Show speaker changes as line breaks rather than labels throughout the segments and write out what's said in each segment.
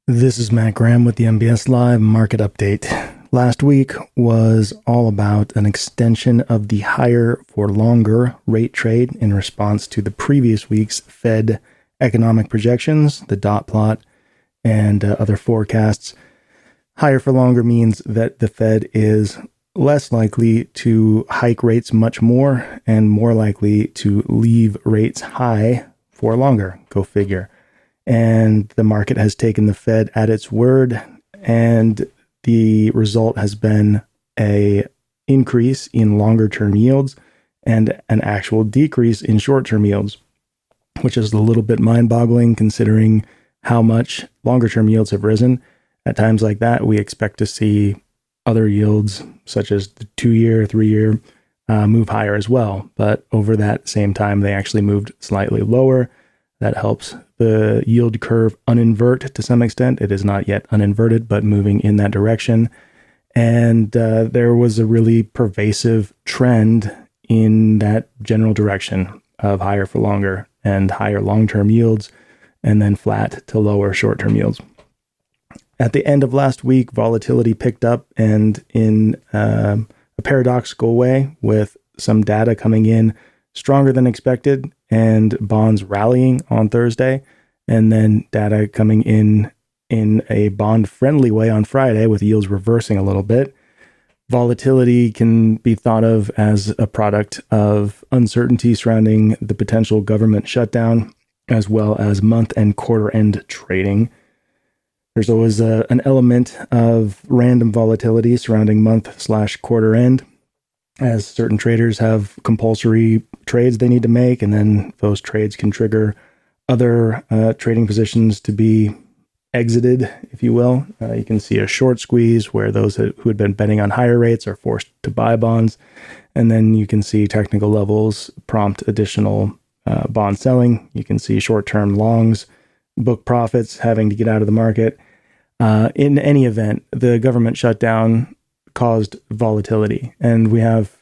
This is Matt Graham with the MBS Live Market Update. Last week was all about an extension of the higher for longer rate trade in response to the previous week's Fed economic projections, the dot plot, and other forecasts. Higher for longer means that the Fed is less likely to hike rates much more and more likely to leave rates high for longer. Go figure. And the market has taken the Fed at its word, and the result has been a increase in longer term yields and an actual decrease in short term yields, which is a little bit mind boggling considering how much longer term yields have risen. At times like that, we expect to see other yields, such as the 2-year, 3-year, move higher as well. But over that same time, they actually moved slightly lower. That helps the yield curve uninvert to some extent. It is not yet uninverted, but moving in that direction. And there was a really pervasive trend in that general direction of higher for longer and higher long-term yields, and then flat to lower short-term yields. At the end of last week, volatility picked up, and in a paradoxical way, with some data coming in stronger than expected and bonds rallying on Thursday, and then data coming in a bond-friendly way on Friday with yields reversing a little bit. Volatility can be thought of as a product of uncertainty surrounding the potential government shutdown, as well as month and quarter-end trading. There's always an element of random volatility surrounding month/quarter end, as certain traders have compulsory trades they need to make, and then those trades can trigger other trading positions to be exited, if you will. You can see a short squeeze where those who had been betting on higher rates are forced to buy bonds, and then you can see technical levels prompt additional bond selling. You can see short-term longs book profits having to get out of the market. In any event, the government shutdown caused volatility, and we have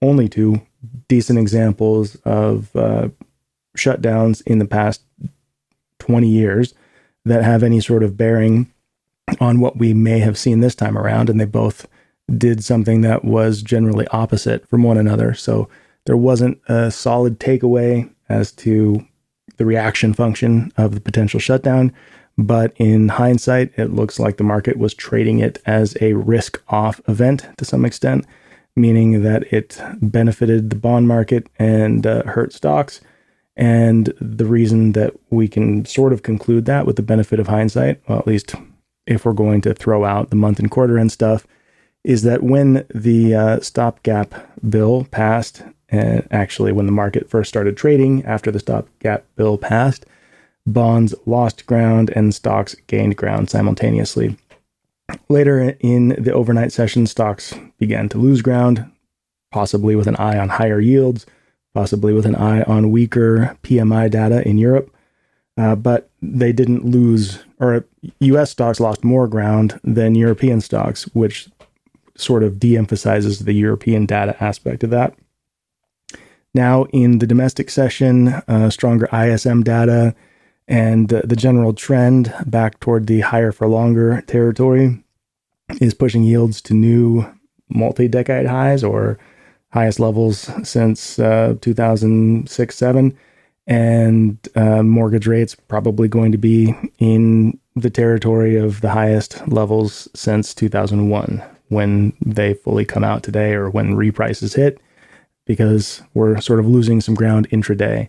only two decent examples of shutdowns in the past 20 years that have any sort of bearing on what we may have seen this time around, and they both did something that was generally opposite from one another. So there wasn't a solid takeaway as to the reaction function of the potential shutdown. But in hindsight, it looks like the market was trading it as a risk-off event to some extent, meaning that it benefited the bond market and hurt stocks. And the reason that we can sort of conclude that with the benefit of hindsight, well, at least if we're going to throw out the month and quarter end stuff, is that when the stopgap bill passed, and actually when the market first started trading after the stopgap bill passed, bonds lost ground and stocks gained ground simultaneously. Later in the overnight session, stocks began to lose ground, possibly with an eye on higher yields, possibly with an eye on weaker PMI data in Europe. But they didn't lose, or US stocks lost more ground than European stocks, which sort of de-emphasizes the European data aspect of that. Now in the domestic session, stronger ISM data and the general trend back toward the higher for longer territory is pushing yields to new multi-decade highs or highest levels since 2006-07. And mortgage rates probably going to be in the territory of the highest levels since 2001 when they fully come out today, or when reprices hit, because we're sort of losing some ground intraday.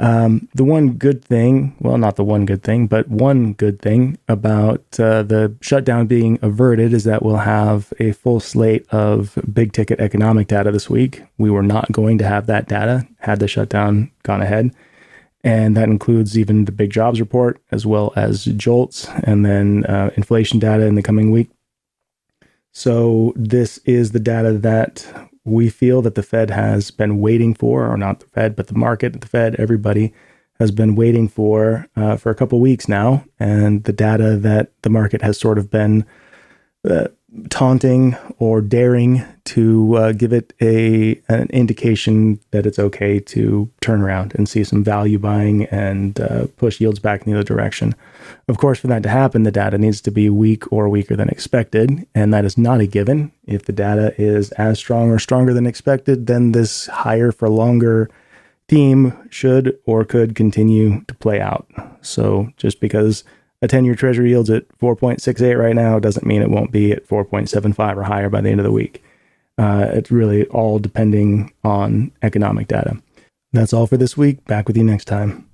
The one good thing, well, not the one good thing, but one good thing about the shutdown being averted is that we'll have a full slate of big ticket economic data this week. We were not going to have that data had the shutdown gone ahead. And that includes even the big jobs report, as well as JOLTS, and then inflation data in the coming week. So this is the data that we feel that the Fed has been waiting for, or not the Fed, but the market, the Fed, everybody has been waiting for a couple of weeks now. And the data that the market has sort of been taunting or daring to give it an indication that it's okay to turn around and see some value buying and push yields back in the other direction. Of course, for that to happen, the data needs to be weak or weaker than expected, and that is not a given. If the data is as strong or stronger than expected, then this higher for longer theme should or could continue to play out. So just because a 10-year treasury yields at 4.68 right now doesn't mean it won't be at 4.75 or higher by the end of the week. It's really all depending on economic data. That's all for this week. Back with you next time.